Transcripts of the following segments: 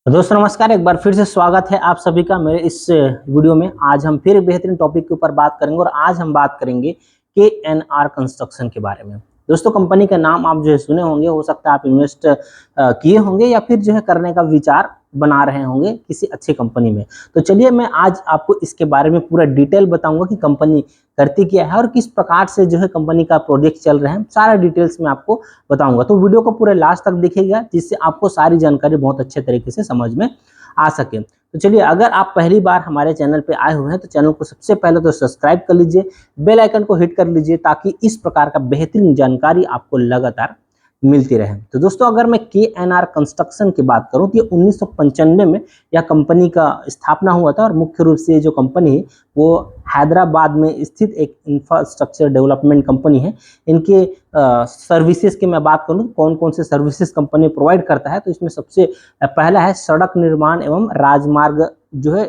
तो दोस्तों नमस्कार, एक बार फिर से स्वागत है आप सभी का मेरे इस वीडियो में। आज हम फिर बेहतरीन टॉपिक के ऊपर बात करेंगे और आज हम बात करेंगे KNR कंस्ट्रक्शन के बारे में। दोस्तों कंपनी का नाम आप जो है सुने होंगे, हो सकता है आप इन्वेस्ट किए होंगे या फिर जो है करने का विचार बना रहे होंगे किसी अच्छी कंपनी में। तो चलिए मैं आज आपको इसके बारे में पूरा डिटेल बताऊंगा कि कंपनी करती क्या है और किस प्रकार से जो है कंपनी का प्रोजेक्ट चल रहे हैं, सारा डिटेल्स में आपको बताऊंगा। तो वीडियो को पूरे लास्ट तक देखिएगा जिससे आपको सारी जानकारी बहुत अच्छे तरीके से समझ में आ सके। तो चलिए, अगर आप पहली बार हमारे चैनल पे आए हुए हैं तो चैनल को सबसे पहले तो सब्सक्राइब कर लीजिए, बेल आइकन को हिट कर लीजिए ताकि इस प्रकार का बेहतरीन जानकारी आपको लगातार मिलती रहे। तो दोस्तों अगर मैं KNR कंस्ट्रक्शन की बात करूं तो ये 1995 में यह कंपनी का स्थापना हुआ था और मुख्य रूप से जो कंपनी है वो हैदराबाद में स्थित एक इंफ्रास्ट्रक्चर डेवलपमेंट कंपनी है। इनके सर्विसेज की मैं बात करूं, कौन कौन से सर्विसेज कंपनी प्रोवाइड करता है, तो इसमें सबसे पहला है सड़क निर्माण एवं राजमार्ग, जो है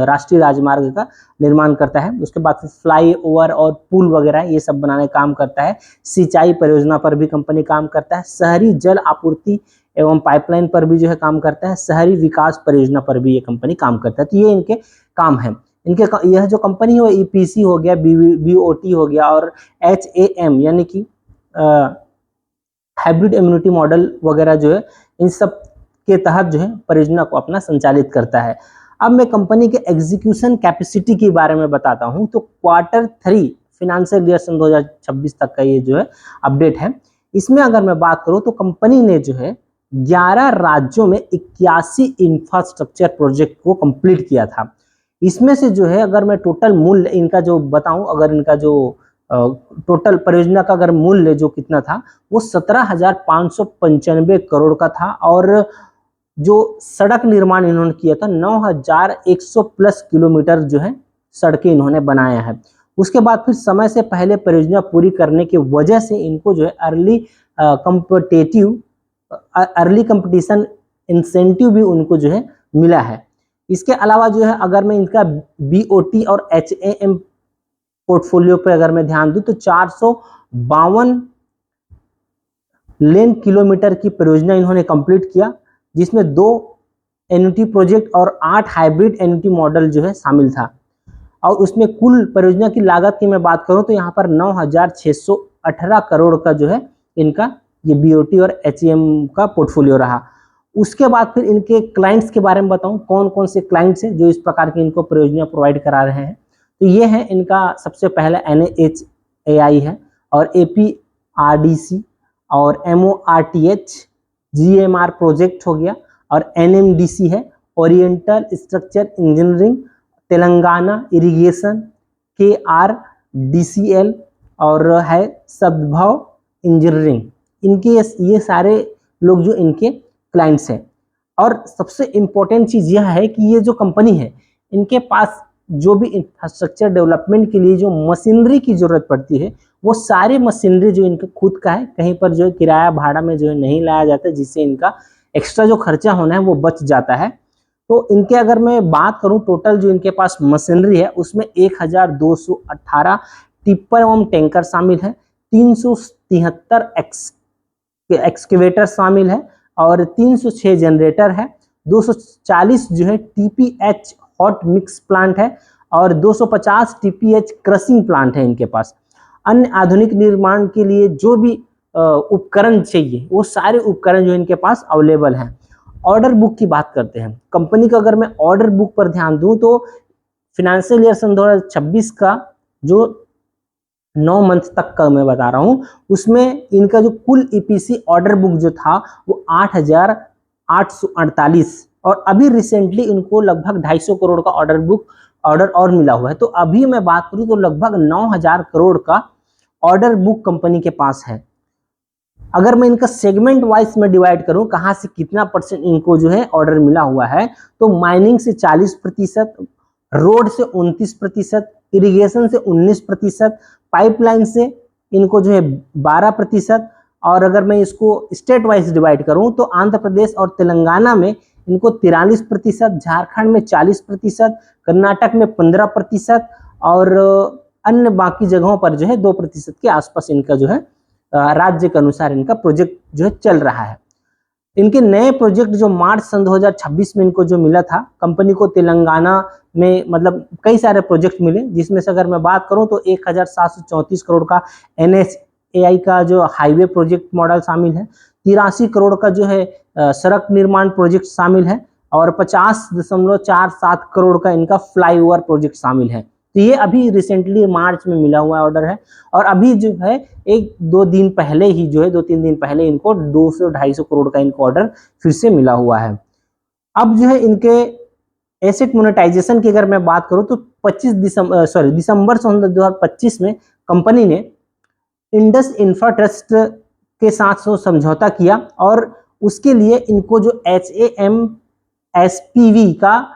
राष्ट्रीय राजमार्ग का निर्माण करता है। उसके बाद फिर फ्लाई ओवर और पुल वगैरह ये सब बनाने का काम करता है। सिंचाई परियोजना पर भी कंपनी काम करता है। शहरी जल आपूर्ति एवं पाइपलाइन पर भी जो है काम करता है। शहरी विकास परियोजना पर भी ये कंपनी काम करता है। तो ये इनके काम है। यह जो कंपनी है वो EPC हो गया, BOT हो गया और HAM यानी कि हाइब्रिड इम्यूनिटी मॉडल वगैरह जो है इन सब के तहत जो है परियोजना को अपना संचालित करता है। अब मैं कंपनी के एग्जीक्यूशन कैपेसिटी के बारे में बताता हूं। तो Q3 फाइनेंशियल ईयर सन 2026 तक का ये जो है अपडेट है। इसमें अगर मैं बात करूं तो कंपनी ने जो है 11 राज्यों में 81 इंफ्रास्ट्रक्चर प्रोजेक्ट को कंप्लीट किया था। इसमें से जो है अगर मैं टोटल मूल्य इनका जो बताऊं, अगर इनका जो टोटल परियोजना का अगर मूल्य जो कितना था वो 17,595 करोड़ का था और जो सड़क निर्माण इन्होंने किया था 9,100 प्लस किलोमीटर जो है सड़कें इन्होंने बनाया है। उसके बाद फिर समय से पहले परियोजना पूरी करने की वजह से इनको जो है अर्ली कंपटीशन इंसेंटिव भी उनको जो है मिला है। इसके अलावा जो है अगर मैं इनका BOT और HAM पोर्टफोलियो पे अगर मैं ध्यान दूं तो 452 लेन किलोमीटर की परियोजना इन्होंने कंप्लीट किया, जिसमें 2 एन्युटी प्रोजेक्ट और 8 हाइब्रिड एन्युटी मॉडल जो है शामिल था। और उसमें कुल परियोजना की लागत की मैं बात करूं तो यहाँ पर 9,618 करोड़ का जो है इनका ये BOT और HAM का पोर्टफोलियो रहा। उसके बाद फिर इनके क्लाइंट्स के बारे में बताऊं, कौन कौन से क्लाइंट्स हैं जो इस प्रकार की इनको परियोजना प्रोवाइड करा रहे हैं। तो ये है इनका सबसे पहला NHAI है और APRDC और MORTH, GMR प्रोजेक्ट हो गया और NMDC है, oriental structure engineering, Telangana irrigation, KRDCL और है सद्भाव इंजीनियरिंग। इनके ये सारे लोग जो इनके क्लाइंट्स हैं। और सबसे इम्पोर्टेंट चीज़ यह है कि ये जो कंपनी है इनके पास जो भी इंफ्रास्ट्रक्चर डेवलपमेंट के लिए जो मशीनरी की जरूरत पड़ती है वो सारी मशीनरी जो इनका खुद का है, कहीं पर जो है किराया भाड़ा में जो है नहीं लाया जाता, जिससे इनका एक्स्ट्रा जो खर्चा होना है वो बच जाता है। तो इनके अगर मैं बात करूं टोटल जो इनके पास मशीनरी है उसमें 1,218 टिप्पर एवं टैंकर शामिल है, 373 एक्सकेवेटर शामिल है और 306 जनरेटर है, 240 जो है TPH हॉट मिक्स प्लांट है और 250 TPH क्रशिंग प्लांट है इनके पास। अन्य आधुनिक निर्माण के लिए जो भी उपकरण चाहिए वो सारे उपकरण जो इनके पास अवेलेबल हैं। ऑर्डर बुक की बात करते हैं कंपनी का। अगर मैं ऑर्डर बुक पर ध्यान दूं तो फाइनेंशियल ईयर सन 2026 का जो 9 मंथ तक का मैं बता रहा हूं, उसमें इनका जो कुल EPC ऑर्डर बुक जो था वो 8,848 और अभी रिसेंटली इनको लगभग 250 करोड़ का ऑर्डर और मिला हुआ है। तो अभी मैं बात करूं तो लगभग 9,000 करोड़ का ऑर्डर बुक कंपनी के पास है। अगर मैं इनका सेगमेंट वाइज में डिवाइड करूं कहां से कितना % इनको जो है ऑर्डर मिला हुआ है, तो माइनिंग से 40%, रोड से 29%, इरिगेशन से 19%, पाइपलाइन से इनको जो है 12%। और अगर मैं इसको स्टेट वाइज डिवाइड करूं तो आंध्र प्रदेश और तेलंगाना में इनको 43%, झारखंड में 40%, कर्नाटक में 15% और अन्य बाकी जगहों पर जो है 2% के आसपास इनका जो है राज्य के अनुसार इनका प्रोजेक्ट जो है चल रहा है। इनके नए प्रोजेक्ट जो मार्च सन 2026 में इनको जो मिला था, कंपनी को तेलंगाना में मतलब कई सारे प्रोजेक्ट मिले, जिसमें से अगर मैं बात करूं तो 1734 करोड़ का NHAI का जो हाईवे प्रोजेक्ट मॉडल शामिल है, 83 करोड़ का जो है सड़क निर्माण प्रोजेक्ट शामिल है और 50.47 करोड़ का इनका फ्लाईओवर प्रोजेक्ट शामिल है। तो ये अभी रिसेंटली मार्च में मिला हुआ ऑर्डर है और अभी जो है एक दो दिन पहले ही जो है 2-3 दिन पहले इनको 200-250 करोड़ का इनको ऑर्डर फिर से मिला हुआ है। अब जो है इनके एसेट मोनेटाइजेशन की अगर मैं बात करूं तो दिसंबर 2025 में कंपनी ने इंडस इंफ्रा ट्रस्ट के साथ समझौता किया और उसके लिए इनको जो HAM SPV का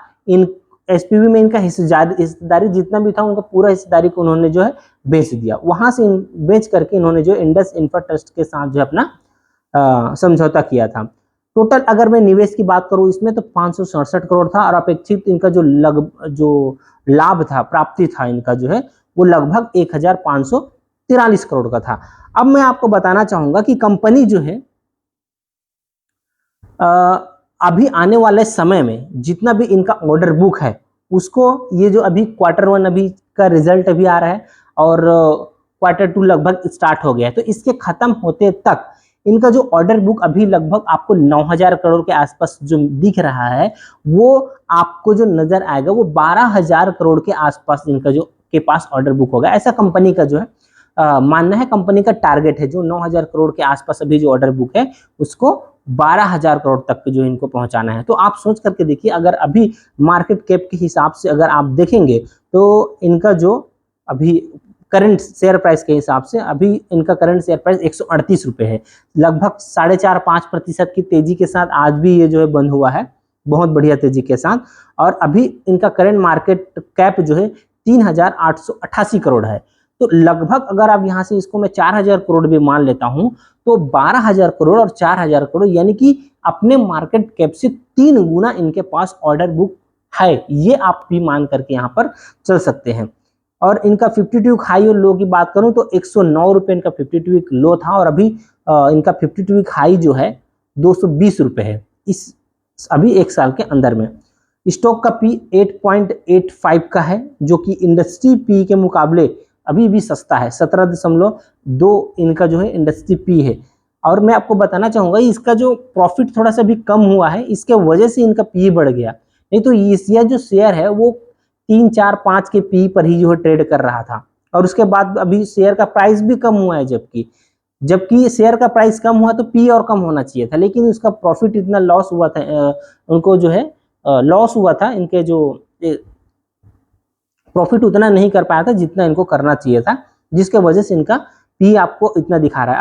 SPV में इनका हिस्सेदारी जितना भी था उनका पूरा हिस्सेदारी को उन्होंने जो है बेच दिया। वहां से बेच करके इन्होंने जो इंडस इंफ्रा ट्रस्ट के साथ जो अपना समझौता किया था। टोटल अगर मैं निवेश की बात करूं इसमें तो 567 करोड़ था और अपेक्षित इनका जो लाभ था, प्राप्ति था इनका जो है वो लगभग 1543 करोड़ का था। अब मैं आपको बताना चाहूंगा कि कंपनी जो है अभी आने वाले समय में जितना भी इनका ऑर्डर बुक है उसको, ये जो अभी Q1 अभी का रिजल्ट अभी आ रहा है और Q2 लगभग स्टार्ट हो गया है, तो इसके खत्म होते तक इनका जो ऑर्डर बुक अभी लगभग आपको 9000 करोड़ के आसपास जो दिख रहा है वो आपको जो नजर आएगा वो 12000 करोड़ के आसपास इनका जो के पास ऑर्डर बुक होगा, ऐसा कंपनी का जो है मानना है। कंपनी का टारगेट है जो 9000 करोड़ के आसपास अभी जो ऑर्डर बुक है उसको 12000 करोड़ तक जो इनको पहुंचाना है। तो आप सोच करके देखिए, अगर अभी मार्केट कैप के हिसाब से अगर आप देखेंगे तो इनका जो अभी करंट शेयर प्राइस के हिसाब से अभी इनका करंट शेयर प्राइस 138 रुपये है, लगभग 4.5-5% की तेजी के साथ आज भी ये जो है बंद हुआ है, बहुत बढ़िया तेजी के साथ। और अभी इनका करंट मार्केट कैप जो है 3888 करोड़ है। तो लगभग अगर आप यहाँ से इसको मैं 4000 करोड़ भी मान लेता हूं तो 12000 करोड़ और 4000 करोड़ यानी कि अपने मार्केट कैप से 3 गुना इनके पास ऑर्डर बुक है, ये आप भी मान करके यहाँ पर चल सकते हैं। और इनका 52 वीक हाई और लो की बात करूं तो 109 रुपये इनका 52 वीक लो था और अभी इनका 52 वीक हाई जो है 220 रुपये है इस अभी एक साल के अंदर में। स्टॉक का पी 8.85 का है जो कि इंडस्ट्री पी के मुकाबले अभी भी सस्ता है, 17.2 इनका जो है इंडस्ट्री पी है। और मैं आपको बताना चाहूंगा इसका जो प्रॉफिट थोड़ा सा भी कम हुआ है, इसके वजह से इनका पी बढ़ गया, नहीं तो ये जो शेयर है वो 3, 4, 5 के पी पर ही जो है ट्रेड कर रहा था और उसके बाद अभी शेयर का प्राइस भी कम हुआ है, जबकि शेयर का प्राइस कम हुआ तो पी और कम होना चाहिए था, लेकिन उसका प्रॉफिट इतना लॉस हुआ था, उनको जो है लॉस हुआ था, इनके जो प्रॉफिट उतना नहीं कर पाया था जितना इनको करना चाहिए था, जिसके वजह से इनका पी आपको इतना दिखा रहा है।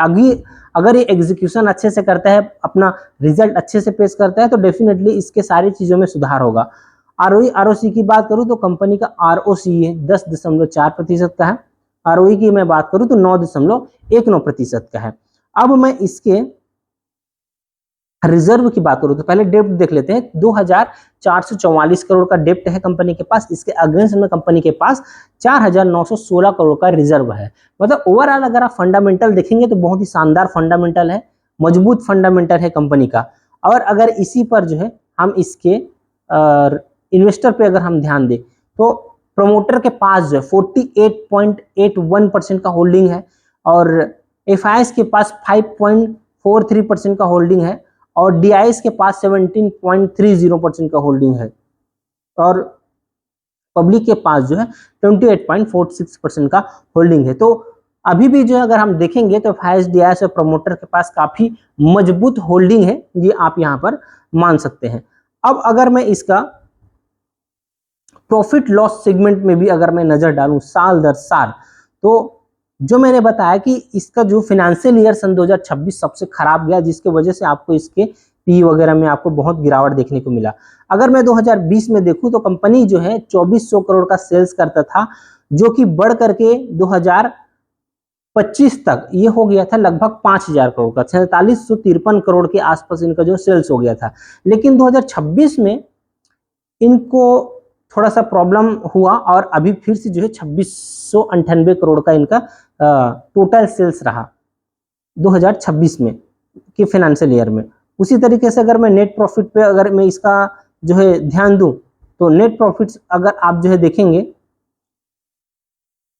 अगर ये एग्जीक्यूशन अच्छे से करता है, अपना रिजल्ट अच्छे से पेश करता है तो डेफिनेटली इसके सारी चीजों में सुधार होगा। ROE ROC की बात करूं तो कंपनी का ROC है 10.4% का है, ROE की मैं बात करूं तो 9.19% का है। अब मैं इसके रिजर्व की बात करूं तो पहले डेप्ट देख लेते हैं। 2444 करोड़ का डेप्ट है कंपनी के पास, इसके अगेंस्ट में कंपनी के पास 4916 करोड़ का रिजर्व है। मतलब ओवरऑल अगर आप फंडामेंटल देखेंगे तो बहुत ही शानदार फंडामेंटल है, मजबूत फंडामेंटल है कंपनी का। और अगर इसी पर जो है हम इसके इन्वेस्टर पे अगर हम ध्यान दें तो प्रमोटर के पास जो है 48.81% का होल्डिंग है और FIS के पास 5.43% का होल्डिंग है और DIS के पास 17.30% का होल्डिंग है और पब्लिक के पास जो है 28.46% का होल्डिंग है। तो अभी भी जो है अगर हम देखेंगे तो FIS, DIS और प्रमोटर के पास काफी मजबूत होल्डिंग है, ये आप यहाँ पर मान सकते हैं। अब अगर मैं इसका प्रॉफिट लॉस सेगमेंट में भी अगर मैं नजर डालूं साल दर साल, तो जो मैंने बताया कि इसका जो फाइनेंशियल ईयर सन 2026 सबसे खराब गया, जिसके वजह से आपको इसके पी वगैरह में आपको बहुत गिरावट देखने को मिला। अगर मैं 2020 में देखूं तो कंपनी जो है 2400 करोड़ का सेल्स करता था, जो कि बढ़ करके 2025 तक ये हो गया था लगभग 5000 करोड़ का, 4753 करोड़ के आसपास इनका जो सेल्स हो गया था। लेकिन 2026 में इनको थोड़ा सा प्रॉब्लम हुआ और अभी फिर से जो है 2698 करोड़ का इनका टोटल सेल्स रहा 2026 में के फाइनेंशियल ईयर में। उसी तरीके से अगर मैं नेट प्रॉफिट पे अगर मैं इसका जो है ध्यान दूं तो नेट प्रॉफिट्स अगर आप जो है देखेंगे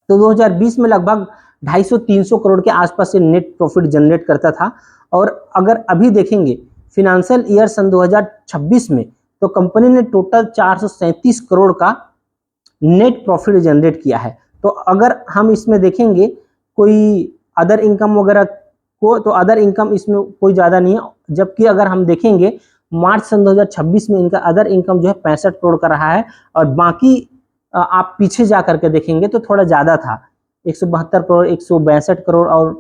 तो 2020 में लगभग 250-300 करोड़ के आसपास से नेट प्रॉफिट जनरेट करता था। और अगर अभी देखेंगे फिनेंशियल ईयर सन 2026 में तो कंपनी ने टोटल 437 करोड़ का नेट प्रॉफिट जनरेट किया है। तो अगर हम इसमें देखेंगे कोई अदर इनकम वगैरह को, तो अदर इनकम इसमें कोई ज़्यादा नहीं है, जबकि अगर हम देखेंगे मार्च सन 2026 में इनका अदर इनकम जो है 65 करोड़ का रहा है। और बाकी आप पीछे जा करके देखेंगे तो थोड़ा ज़्यादा था, 172 करोड़, 162 करोड़ और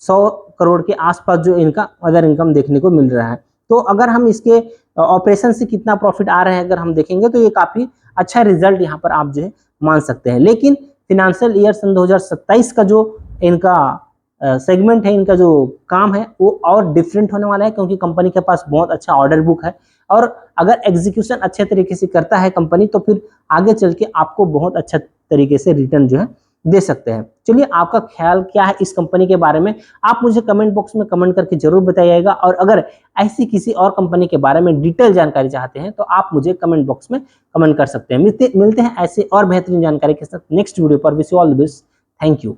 100 करोड़ के आसपास जो इनका अदर इनकम देखने को मिल रहा है। तो अगर हम इसके ऑपरेशन से कितना प्रॉफिट आ रहे हैं अगर हम देखेंगे तो ये काफ़ी अच्छा रिजल्ट यहाँ पर आप जो है मान सकते हैं। लेकिन फिनेंशियल ईयर सन 2027 का जो इनका सेगमेंट है, इनका जो काम है वो और डिफरेंट होने वाला है, क्योंकि कंपनी के पास बहुत अच्छा ऑर्डर बुक है और अगर एग्जीक्यूशन अच्छे तरीके से करता है कंपनी तो फिर आगे चल के आपको बहुत अच्छा तरीके से रिटर्न जो है दे सकते हैं। चलिए, आपका ख्याल क्या है इस कंपनी के बारे में, आप मुझे कमेंट बॉक्स में कमेंट करके जरूर बताइएगा। और अगर ऐसी किसी और कंपनी के बारे में डिटेल जानकारी चाहते हैं तो आप मुझे कमेंट बॉक्स में कमेंट कर सकते हैं। मिलते हैं ऐसे और बेहतरीन जानकारी के साथ नेक्स्ट वीडियो पर। Wish you all the best. Thank you.